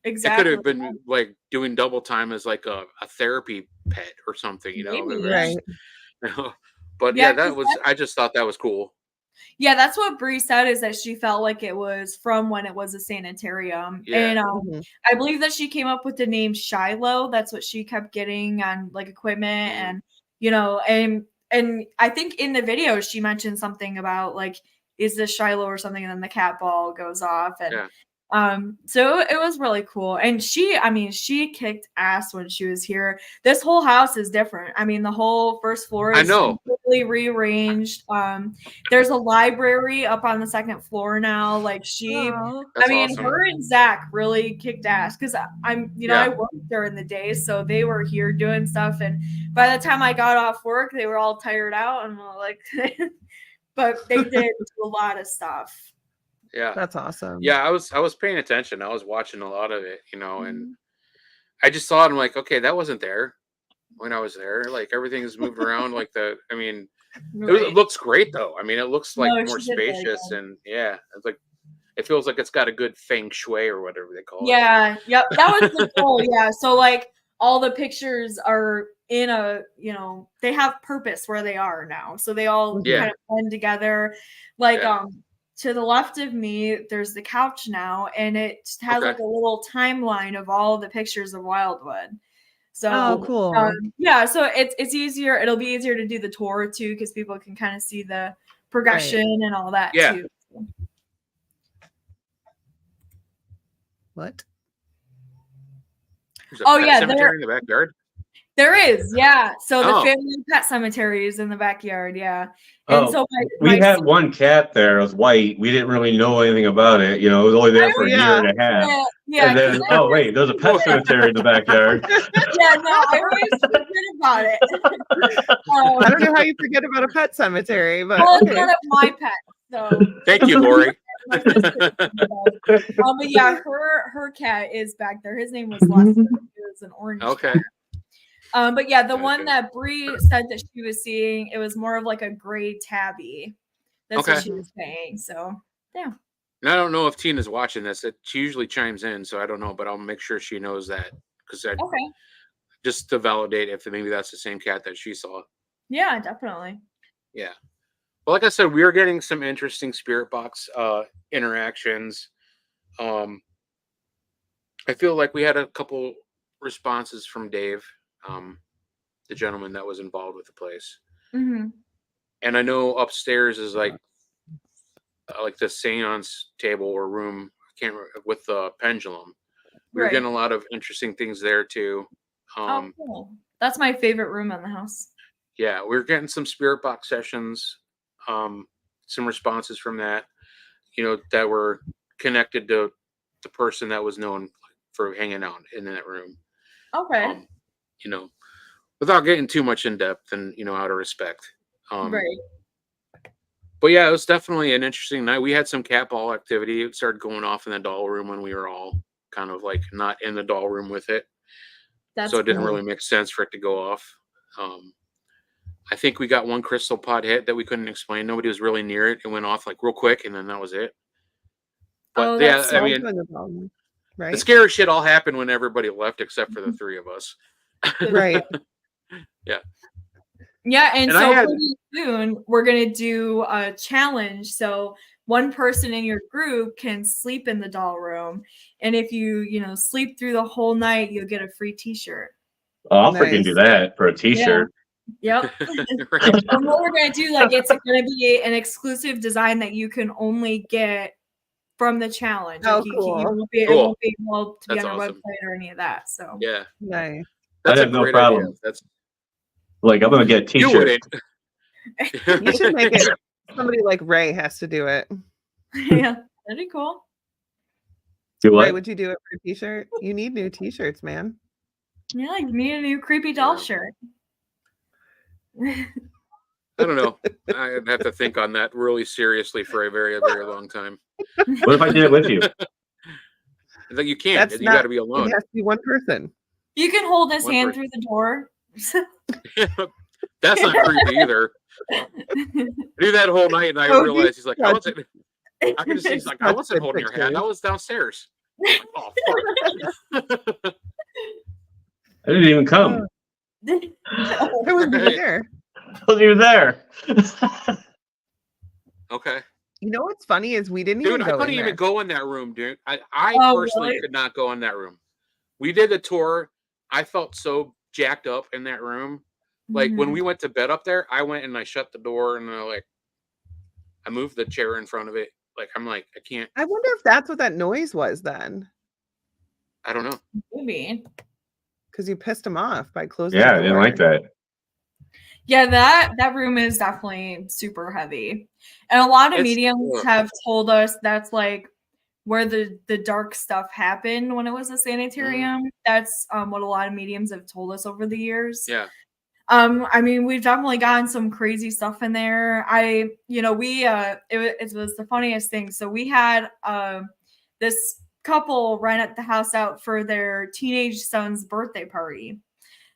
could Exactly. have been like doing double time as like a therapy pet or something, Maybe, It yeah. was- Right. But Yeah, yeah, 'cause I just thought that was cool. Yeah, that's what Bree said, is that she felt like it was from when it was a sanitarium. Yeah. And Mhm. I believe that she came up with the name Shiloh. That's what she kept getting on equipment, Mhm. and I think in the video she mentioned something about is this Shiloh or something, and then the cat ball goes off, and Yeah. so it was really cool. And she kicked ass when she was here. This whole house is different. I mean, the whole first floor I is know. completely rearranged. There's a library up on the second floor now. Aw. That's I mean, awesome. her and Zach really kicked ass, because Yeah. I worked during the day, so they were here doing stuff. And by the time I got off work, they were all tired out and but they did do a lot of stuff. Yeah. That's awesome. Yeah, I was paying attention. I was watching a lot of it, and Mhm. I just saw it. I'm like, okay, that wasn't there when I was there. Like everything's moved around. It Right. looks great though. I mean, it looks like No, more she did really spacious, good. and yeah, it's like it feels like it's got a good feng shui or whatever they call it. Yeah, yep, that was the goal. Yeah, so all the pictures are in they have purpose where they are now, so they all Yeah. kind of blend together. Yeah. to the left of me, there's the couch now, and it has Okay. like a little timeline of all the pictures of Wildwood. So Oh, cool. yeah, so it's easier. It'll be easier to do the tour too, because people can kind of see the progression and all that Yeah. too. What? There's a Oh, pet yeah, cemetery in the backyard. There is, yeah. So the Oh. family pet cemetery is in the backyard, yeah. And Oh, so we my had one cat there. It was white. We didn't really know anything about it. You know, it was only there for a year and a half. yeah, And then, oh wait, there's a pet cemetery in the backyard. yeah, no, I always forget about it. I don't know how you forget about a pet cemetery, but Well, it's okay. one of my pets, so. Thank you, Lori. But yeah, her cat is back there. His name was Lester. He was an orange Okay. cat. But yeah, the Okay. one that Bree said that she was seeing, it was more of like a gray tabby. That's what Okay. she was saying. So yeah. And I don't know if Tina's watching this. She usually chimes in, so I don't know, but I'll make sure she knows that because Okay. just to validate if maybe that's the same cat that she saw. Yeah, definitely. Yeah. Well, like I said, we are getting some interesting spirit box interactions. I feel like we had a couple responses from Dave, the gentleman that was involved with the place. Mm-hmm. And I know upstairs is like the seance table or room. I can't remember, with the pendulum. We were getting a lot of interesting things there too. Oh, cool. That's my favorite room in the house. Yeah, we were getting some spirit box sessions, some responses from that, that were connected to the person that was known for hanging out in that room. Okay. Without getting too much in depth and, out of respect. Right. But yeah, it was definitely an interesting night. We had some cat ball activity. It started going off in the doll room when we were all kind of like not in the doll room with it. So it didn't really make sense for it to go off. I think we got one crystal pod hit that we couldn't explain. Nobody was really near it. It went off like real quick, and then that was it. But yeah, I mean, the scary shit all happened when everybody left except for the three of us. Right. Yeah. Yeah, and so pretty soon we're gonna do a challenge. So one person in your group can sleep in the doll room, and if you sleep through the whole night, you'll get a free T-shirt. Oh, I'll freaking do that for a T-shirt. Yeah. Yep. And what we're gonna do, like, it's gonna be an exclusive design that you can only get from the challenge. Oh, like cool. It won't be able to be on our website or any of that. So yeah, nice. That's I have no problem. Idea. That's like I'm gonna get a T-shirt. You should make it. Somebody like Ray has to do it. Yeah, that'd be cool. Do what? Ray, would you do it for a T-shirt? You need new T-shirts, man. Yeah, you need a new creepy doll shirt. I don't know. I'd have to think on that really seriously for a very, very long time. What if I did it with you? Like you can't. You got to be alone. It has to be one person. You can hold his hand through the door. That's not creepy either. I do that whole night, and I realized he's like, I wasn't. I can just see he's like, I wasn't holding your hand. I was downstairs. Like, oh, fuck. I didn't even come. I wasn't even there. I wasn't even there. Okay. You know what's funny is we didn't even go I couldn't even go in that room, dude. I personally could not go in that room. We did the tour. I felt so jacked up in that room. Like when we went to bed up there, I went and I shut the door and I moved the chair in front of it. Like I'm like, I can't. I wonder if that's what that noise was then. I don't know. Maybe. Because you pissed him off by closing Yeah, the door. I didn't like that. Yeah, that room is definitely super heavy. And a lot of mediums have told us that's like where the dark stuff happened when it was a sanitarium. That's what a lot of mediums have told us over the years. Yeah. I mean, we've definitely gotten some crazy stuff in there. It was the funniest thing. So we had this couple rent at the house out for their teenage son's birthday party.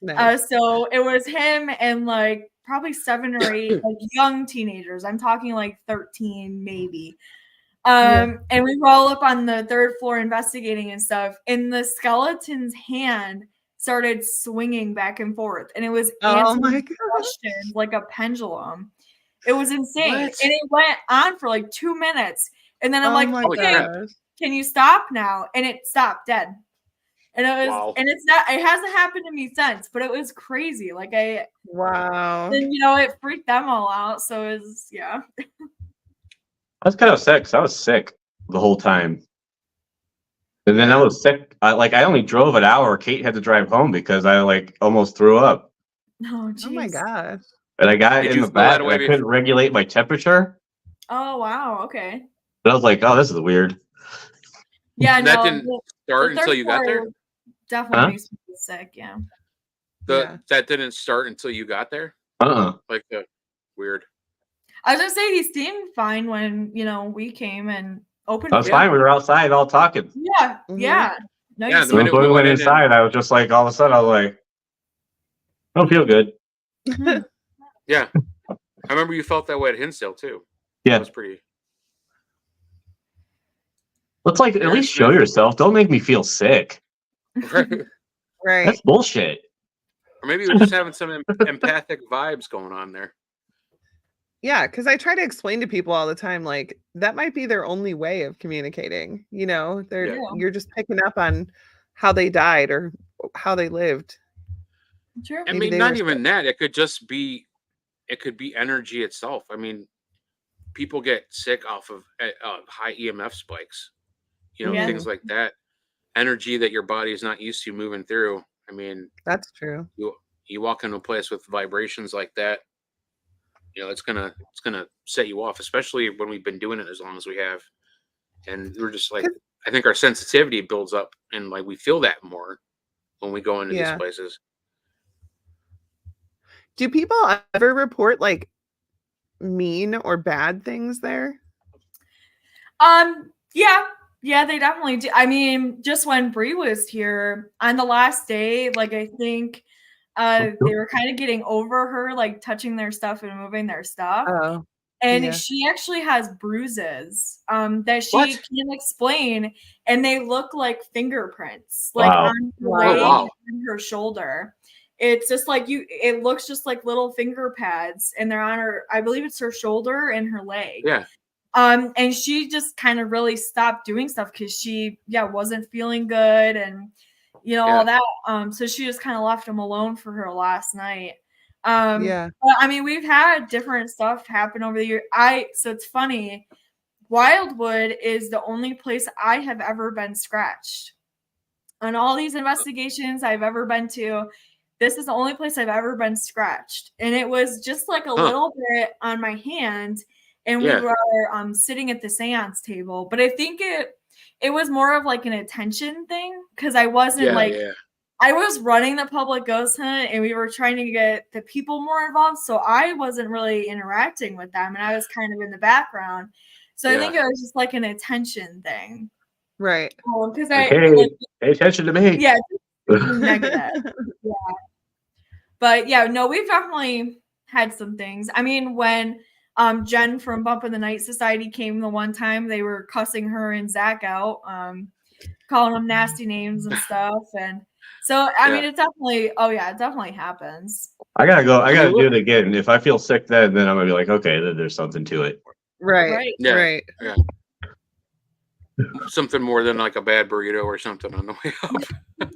Nice. So it was him and like probably 7 or 8 like young teenagers. I'm talking like 13 maybe. And we were all up on the 3rd floor investigating and stuff. And the skeleton's hand started swinging back and forth, and it was answering questions like a pendulum. It was insane. What? And it went on for like 2 minutes. And then I'm like, my okay, gosh. can you stop now? And it stopped dead. And it was, Wow. and it's not, it hasn't happened to me since, but it was crazy. Like Wow. then, you know, it freaked them all out. So it was, yeah. I was kind of sick 'cause I was sick the whole time. And then I was sick. I only drove an hour. Kate had to drive home because I like almost threw up. Oh, Oh my geez. gosh. And I got Did in you the feel back that and way I couldn't regulate my temperature. Oh, wow. Okay. And I was like, oh, this is weird. Yeah, And that no. didn't start the until third you got there? part definitely Huh? makes me feel sick. Yeah. Yeah. That didn't start until you got there? Like weird. I was gonna say he seemed fine when, you know, we came and opened I was for fine. him. We were outside all talking. Yeah. Mhm. Yeah. No, Yeah, you the So seemed minute when we we went went in inside, I was just like, all of a sudden, I was like, I don't feel good. Yeah. I remember you felt that way at Hinsdale too. Yeah. That was pretty. Let's like at Aaron least show Smith. yourself. Don't make me feel sick. Right. Right. That's bullshit. Or maybe we're just having some empathic vibes going on there. Yeah, because I try to explain to people all the time, like that might be their only way of communicating. You know, Yeah. you're just picking up on how they died or how they lived. Sure. I Maybe mean, they not were even that. It could just be, it could be energy itself. I mean, people get sick off of high EMF spikes, you know, Yeah. things like that. Energy that your body is not used to moving through. I mean, That's true. you walk into a place with vibrations like that, you know, it's gonna set you off, especially when we've been doing it as long as we have. And we're just like, I think our sensitivity builds up and like we feel that more when we go into these Yeah. places. Do people ever report like mean or bad things there? Yeah, they definitely do. I mean, just when Bree was here on the last day, like I think they were kind of getting over her, like touching their stuff and moving their stuff. Oh, And yeah. she actually has bruises that she What? can't explain, and they look like fingerprints, like Wow. on her Wow. leg Oh, wow. and her shoulder. It's just like it looks just like little finger pads, and they're on her, I believe it's her shoulder and her leg. Yeah. And she just kind of really stopped doing stuff because she wasn't feeling good and all that. So she just kind of left him alone for her last night. Yeah. But I mean, we've had different stuff happen over the year. So it's funny. Wildwood is the only place I have ever been scratched. On all these investigations I've ever been to, this is the only place I've ever been scratched. And it was just like a little bit on my hand. And we were sitting at the seance table. But I think it was more of like an attention thing because I wasn't I was running the public ghost hunt and we were trying to get the people more involved. So I wasn't really interacting with them and I was kind of in the background. So I think it was just like an attention thing. Right. Because Hey, pay attention to me. Yeah. Negative. Yeah. But yeah, no, we've definitely had some things. I mean, when Jen from Bump in the Night Society came the one time, they were cussing her and Zach out, calling them nasty names and stuff. And so, I mean, it definitely, it definitely happens. I gotta do it again. If I feel sick then I'm gonna be like, okay, then there's something to it. Right. Yeah. Right. Yeah. Something more than like a bad burrito or something on the way up.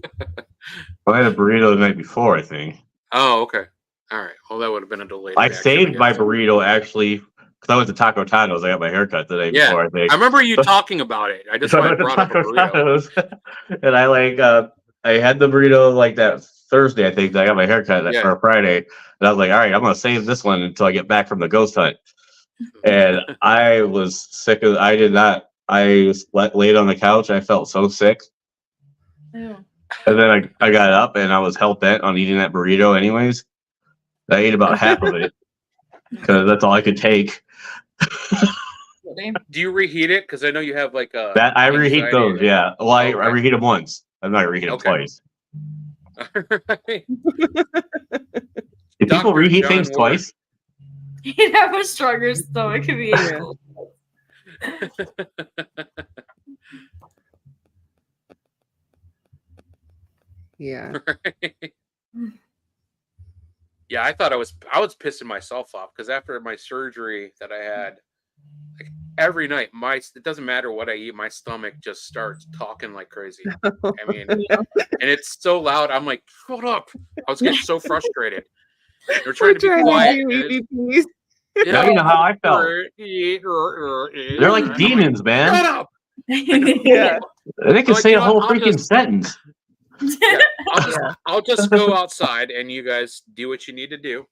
I had a burrito the night before, I think. Oh, okay. All right. Well, that would have been a delayed I reaction, saved my guess. burrito actually because I went to Taco Tacos. I got my haircut the day before, I think. I remember you talking about it. I just So I went went to brought up a Taco burrito. Tacos, and I I had the burrito like that Thursday, I think. I got my haircut or Friday, and I was like, all right, I'm gonna save this one until I get back from the ghost hunt. And I was sick of. I did not. I laid on the couch. I felt so sick. Ew. And then I got up and I was hell bent on eating that burrito anyways. I ate about half of it because that's all I could take. Do you reheat it? Because I know you have like a that I reheat those. Yeah. Well, I reheat them once. I'm not gonna reheat them twice. Do people reheat things twice? You'd have a stronger stomach if you ate cold. Yeah. Yeah, I thought I was pissing myself off because after my surgery that I had, like every night, it doesn't matter what I eat, my stomach just starts talking like crazy. I mean, and it's so loud. I'm like, shut up! I was getting so frustrated. They're trying to be quiet. Now you know how I felt. They're like demons, man. Shut up! Yeah. They can Like, say you a know whole what, freaking sentence. Yeah, I'll just go outside and you guys do what you need to do.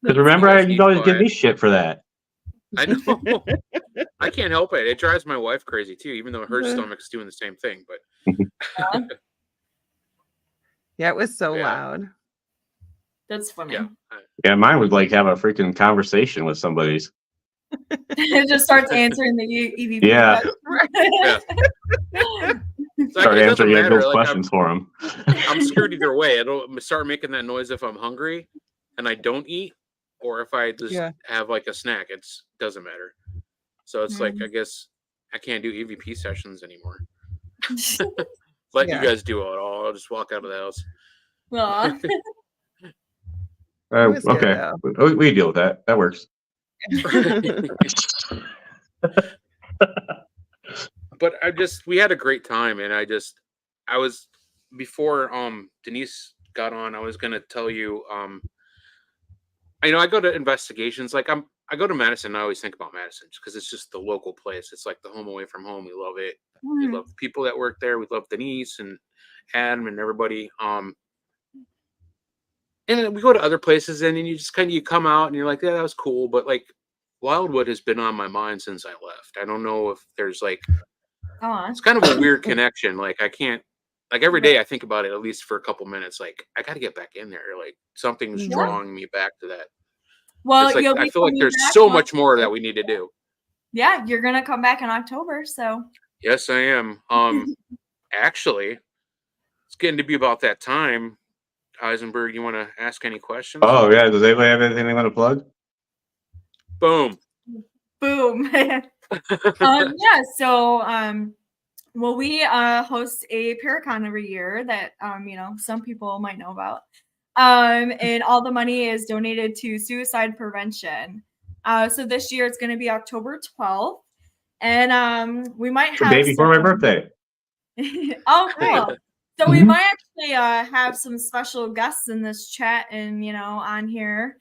Because remember, guys you need always give quiet. me shit for that. I know. I can't help it. It drives my wife crazy too, even though her stomach's doing the same thing. But Yeah, it was so Yeah. loud. That's funny. yeah, Yeah, mine would like have a freaking conversation with somebody's. It just starts answering the EVP. Yeah. It's like, Start it doesn't answering matter. those Like, questions for them. I'm screwed either way. It'll start making that noise if I'm hungry and I don't eat, or if I just have like a snack. It doesn't matter. So it's like, I guess I can't do EVP sessions anymore. Let you guys do it all. I'll just walk out of the house. Aw. Okay, we deal with that. That works. But we had a great time, and I was before Denise got on, I was gonna tell you, I go to investigations, like I go to Madison, and I always think about Madison because it's just the local place. It's like the home away from home. We love it. We love the people that work there. We love Denise and Adam and everybody. And then we go to other places, and then you just you come out and you're like, yeah, that was cool. But like Wildwood has been on my mind since I left. I don't know if there's like, it's kind of a weird connection. Like I can't, like every day I think about it at least for a couple minutes. Like I got to get back in there. Like something's drawing me back to that. Well, like, I feel like there's so much more that we need to do. Yeah, you're gonna come back in October, so. Yes, I am. Actually, it's getting to be about that time. Heisenberg, you want to ask any questions? Oh yeah, does anybody have anything they want to plug? Boom. Yeah. So well, we host a Paracon every year that some people might know about. And all the money is donated to suicide prevention. So this year it's going to be October 12th, and we might have the day before my birthday. Oh, cool. So we might actually have some special guests in this chat and on here.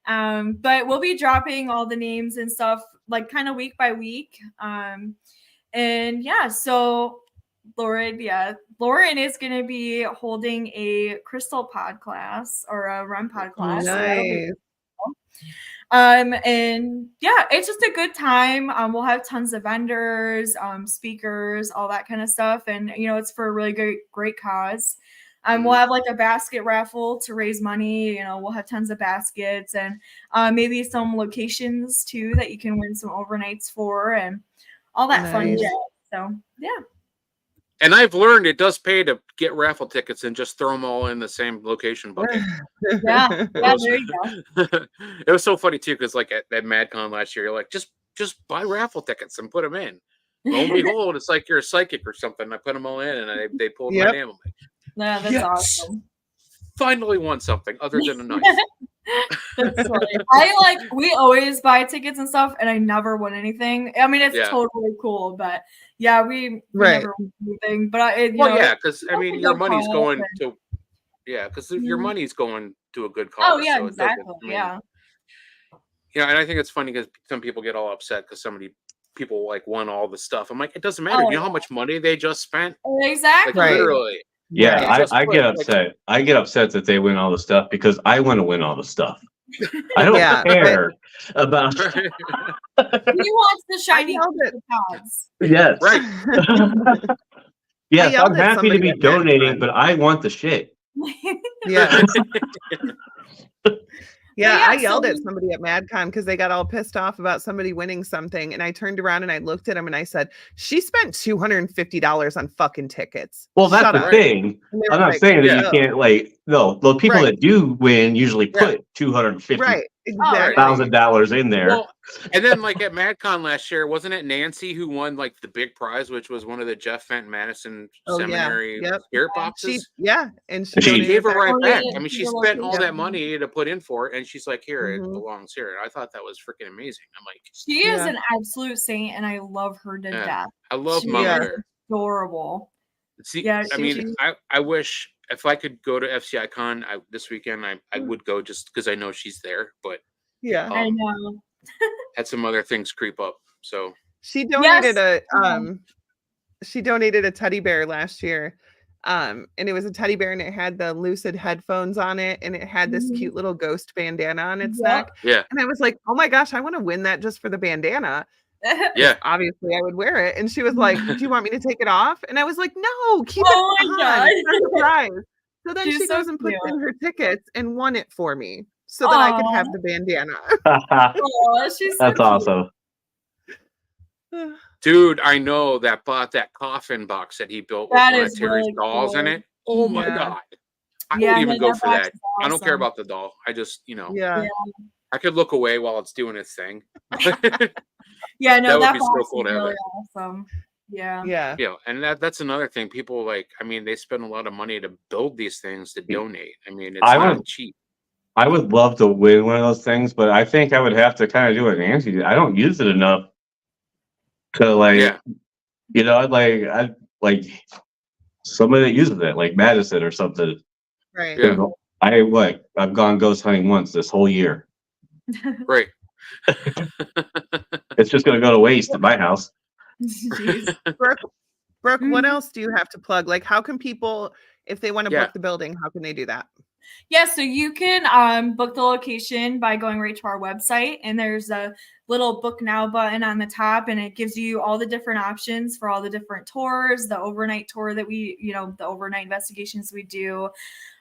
But we'll be dropping all the names and stuff like kind of week by week. And yeah, so Lauren is going to be holding a crystal pod class or a REM pod class. Nice. And yeah, it's just a good time. We'll have tons of vendors, speakers, all that kind of stuff. And, it's for a really great cause. We'll have like a basket raffle to raise money. We'll have tons of baskets and maybe some locations too that you can win some overnights for and all that fun jazz. So, yeah. And I've learned it does pay to get raffle tickets and just throw them all in the same location bucket. Yeah, there you go. It was so funny too, because like at MadCon last year, you're like, just buy raffle tickets and put them in. Lo and behold, it's like you're a psychic or something. I put them all in, and they pulled my name. I'm like, yeah, that's awesome. Finally won something other than a knife. That's funny. We always buy tickets and stuff, and I never won anything. I mean, it's totally cool, but yeah, we never won anything. But because I mean, your money's going to your money's going to a good cause. Oh yeah, so exactly. Yeah, and I think it's funny because some people get all upset because people like won all the stuff. I'm like, it doesn't matter. You know how much money they just spent? Exactly. Like, literally. Yeah, I get upset. I get upset that they win all the stuff because I want to win all the stuff. I don't care about. He wants the shiny pods. Yes. Right. Yes, I'm happy to be donating, but I want the shit. Yeah. Yeah, I yelled at somebody at MadCon because they got all pissed off about somebody winning something. And I turned around and I looked at him and I said, she spent $250 on fucking tickets. Well, that's the thing. I'm not saying that you can't the people that do win usually put $250. Right. Exactly. $1,000 in there. Well, and then like at MadCon last year, wasn't it Nancy who won like the big prize, which was one of the Jeff Fenton Madison Seminary spirit boxes? And She She gave it right back. yeah, I mean, she the spent all location. that money to put in for it, and she's like, "Here, it Mhm. belongs here." I thought that was freaking amazing. I'm like, She is an absolute saint, and I love her to death. I love She Mama is Bear. adorable. See, Yeah, I mean, I wish if I could go to FCI Con this weekend, I would go just because I know she's there. But I know. had some other things creep up. So she donated she donated a teddy bear last year. And it was a teddy bear and it had the Lucid headphones on it and it had this cute little ghost bandana on its neck. Yeah. And I was like, oh my gosh, I want to win that just for the bandana. Yeah. Obviously I would wear it. And she was like, do you want me to take it off? And I was like, no, keep it on. God. It's a surprise. So then She's she so goes and puts cute. in her tickets and won it for me so that I could have the bandana. She's That's awesome. Dude, I know that bought that coffin box that he built with That one of is Terry's really dolls in cool. it. Oh my God. I Yeah, would even no, go that for box that. is I don't care awesome. about the doll. I just, Yeah. I could look away while it's doing its thing. Yeah, no, that that would be box so cool is to have really it. awesome. Yeah. Yeah. Yeah, and that's another thing. People like, I mean, they spend a lot of money to build these things to donate. I mean, it's not cheap. I would love to win one of those things, but I think I would have to kind of do what Nancy did. I don't use it enough to like, I like somebody that uses it, like Madison or something. Right. Yeah. I've gone ghost hunting once this whole year. Right. It's just gonna go to waste at my house. Brooke, what else do you have to plug? Like, how can people, if they want to book the building, how can they do that? Yeah, so you can book the location by going right to our website, and there's a little book now button on the top, and it gives you all the different options for all the different tours, the overnight tour that we, the overnight investigations we do,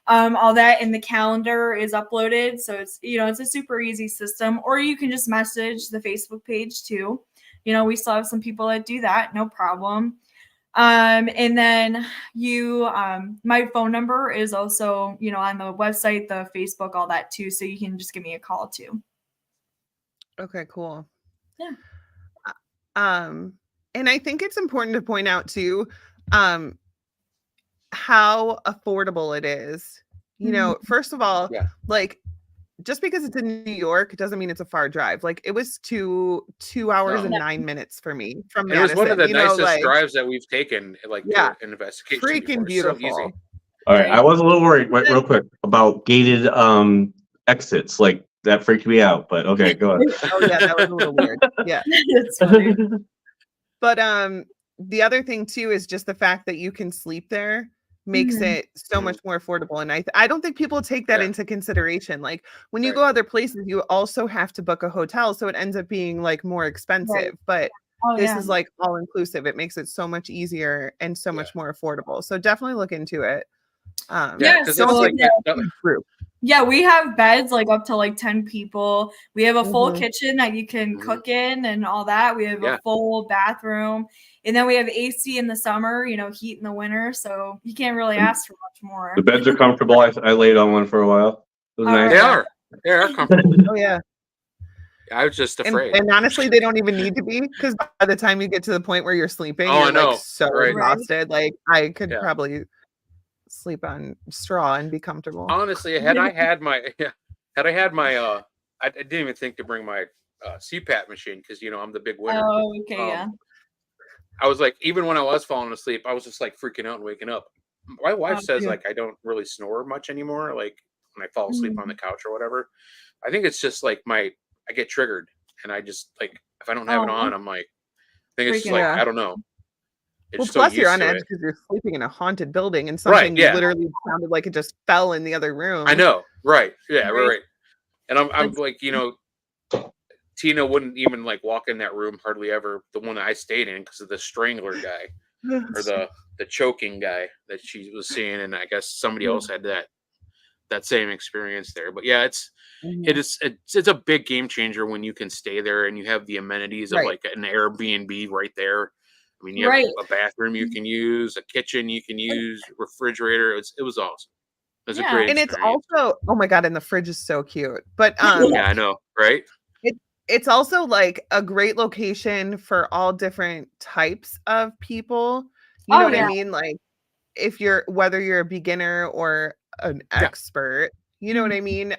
all that, and the calendar is uploaded. So it's, it's a super easy system, or you can just message the Facebook page too. We still have some people that do that, no problem. And then my phone number is also, on the website, the Facebook, all that too. So you can just give me a call too. Okay, cool. Yeah. And I think it's important to point out too, how affordable it is. First of all, like, just because it's in New York doesn't mean it's a far drive. Like, it was two hours and 9 minutes for me from Madison. It was one of the nicest drives that we've taken, like, to an investigation. Freaking beautiful. So easy. All right, I was a little worried, real quick, about gated exits. Like, that freaked me out, but okay, go ahead. Oh yeah, that was a little weird. Yeah. It's funny. But the other thing too is just the fact that you can sleep there makes it so much more affordable. And I don't think people take that into consideration. Like, when you go other places, you also have to book a hotel, so it ends up being like more expensive. But this is like all inclusive. It makes it so much easier and so much more affordable. So definitely look into it. Yeah, we have beds like up to like 10 people. We have a full kitchen that you can cook in and all that. We have a full bathroom. And then we have AC in the summer, heat in the winter. So you can't really ask for much more. The beds are comfortable. I laid on one for a while. It was nice. They are comfortable. Oh, yeah. I was just afraid. And honestly, they don't even need to be, because by the time you get to the point where you're sleeping, you're like so exhausted. Like, I could probably sleep on straw and be comfortable. Honestly, had I had my I didn't even think to bring my CPAP machine, because I'm the big winner. Oh, okay, I was like, even when I was falling asleep, I was just like freaking out and waking up. My wife says like I don't really snore much anymore, like when I fall asleep on the couch or whatever. I think it's just like I get triggered, and I just like, if I don't have it on, I'm like, I think it's just like, I don't know. Well, plus you're on edge because you're sleeping in a haunted building, and something literally sounded like it just fell in the other room. I know, right? Yeah, right. And I'm like, Tina wouldn't even like walk in that room hardly ever, the one that I stayed in, because of the strangler guy or the choking guy that she was seeing, and I guess somebody else had that same experience there. But yeah, it's a big game changer when you can stay there and you have the amenities of like an Airbnb right there. I mean, you have a bathroom you can use, a kitchen you can use, refrigerator. It was awesome. It's Yeah. a great And it's experience. also, oh my God, and the fridge is so cute. But Yeah, I know, right? it's also like a great location for all different types of people. You know Oh what I yeah. mean? Like if you're whether you're a beginner or an Yeah. expert, you know what I mean?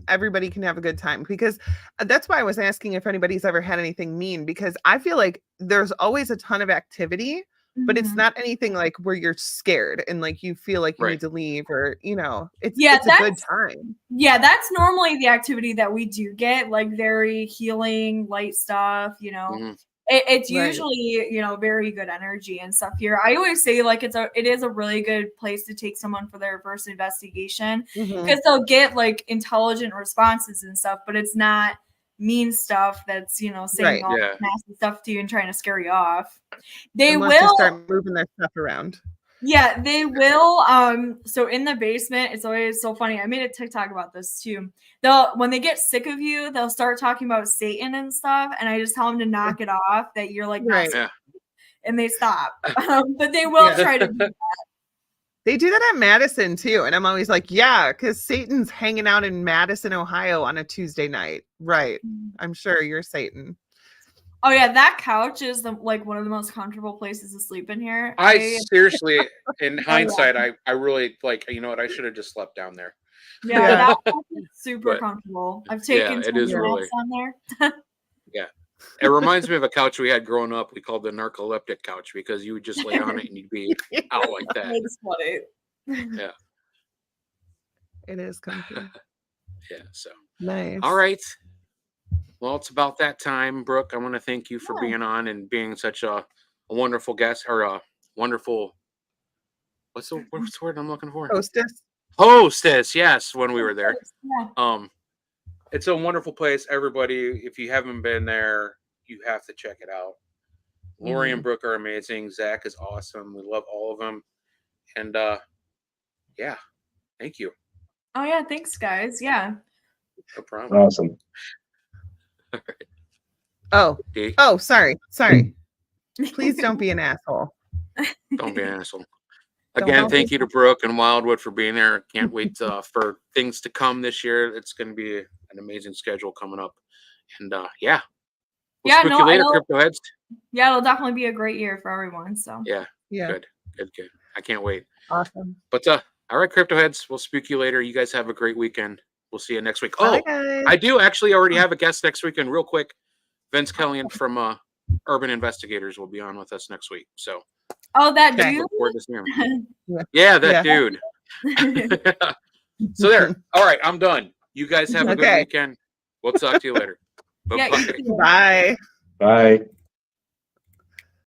Everybody can have a good time because that's why I was asking if anybody's ever had anything mean, because I feel like there's always a ton of activity, but it's Mhm. not anything like where you're scared and like you feel like you Right. need to leave, or it's Yeah, a good time. Yeah, that's normally the activity that we do get, like very healing, light stuff, Mhm. It's Right. usually, very good energy and stuff here. I always say like it is a really good place to take someone for their first investigation Mhm. because they'll get like intelligent responses and stuff, but it's not mean stuff that's, saying Right. all Yeah. nasty stuff to you and trying to scare you off. They Unless you will start moving their stuff around. Yeah, they will. So in the basement, it's always so funny. I made a TikTok about this too. When they get sick of you, they'll start talking about Satan and stuff, and I just tell them to knock it off. That you're like not Right. Yeah. and they stop. But they will Yeah. try to. Do They do that at Madison too. And I'm always like, yeah, because Satan's hanging out in Madison, Ohio on a Tuesday night. Right. I'm sure you're Satan. Oh yeah, that couch is like one of the most comfortable places to sleep in here. I seriously, in yeah. hindsight, I really like. You know what? I should have just slept down there. Yeah, Yeah. that couch is super But, comfortable. I've yeah, taken it some is naps really. on there. Yeah. It reminds me of a couch we had growing up. We called the narcoleptic couch because you would just lay on it and you'd be out like that. It's funny. Yeah. It is comfy. Yeah. So, Nice. all right. Well, it's about that time, Brooke. I want to thank you for Yeah. being on and being such a wonderful guest, or a wonderful. What's the word I'm looking for? Hostess. Hostess. Yes, when we were there. Yeah. It's a wonderful place. Everybody, if you haven't been there, you have to check it out. Lori and Brooke are amazing. Zach is awesome. We love all of them. And yeah, thank you. Oh yeah, thanks guys. Yeah. No problem. Awesome. Oh. D, Oh, sorry. Please don't be an asshole. don't be an asshole. Don't Again, be thank you to Brooke and Wildwood for being there. Can't wait for things to come this year. It's going to be an amazing schedule coming up. And yeah. We'll spook you later, Crypto Heads. Yeah, it'll definitely be a great year for everyone. So Yeah. Yeah. Good. I can't wait. Awesome. But all right, Crypto Heads, we'll spook you later. You guys have a great weekend. We'll see you next week. Bye, Oh, guys. I do actually already have a guest next weekend. Real quick, Vince Kelly from Urban Investigators will be on with us next week. So that Okay. dude. look forward to seeing him. Yeah. Yeah, that Yeah. dude. So there. All right, I'm done. You guys have a good Okay. weekend. We'll talk to you later. Yeah, Bye-bye. you too. Bye. Bye.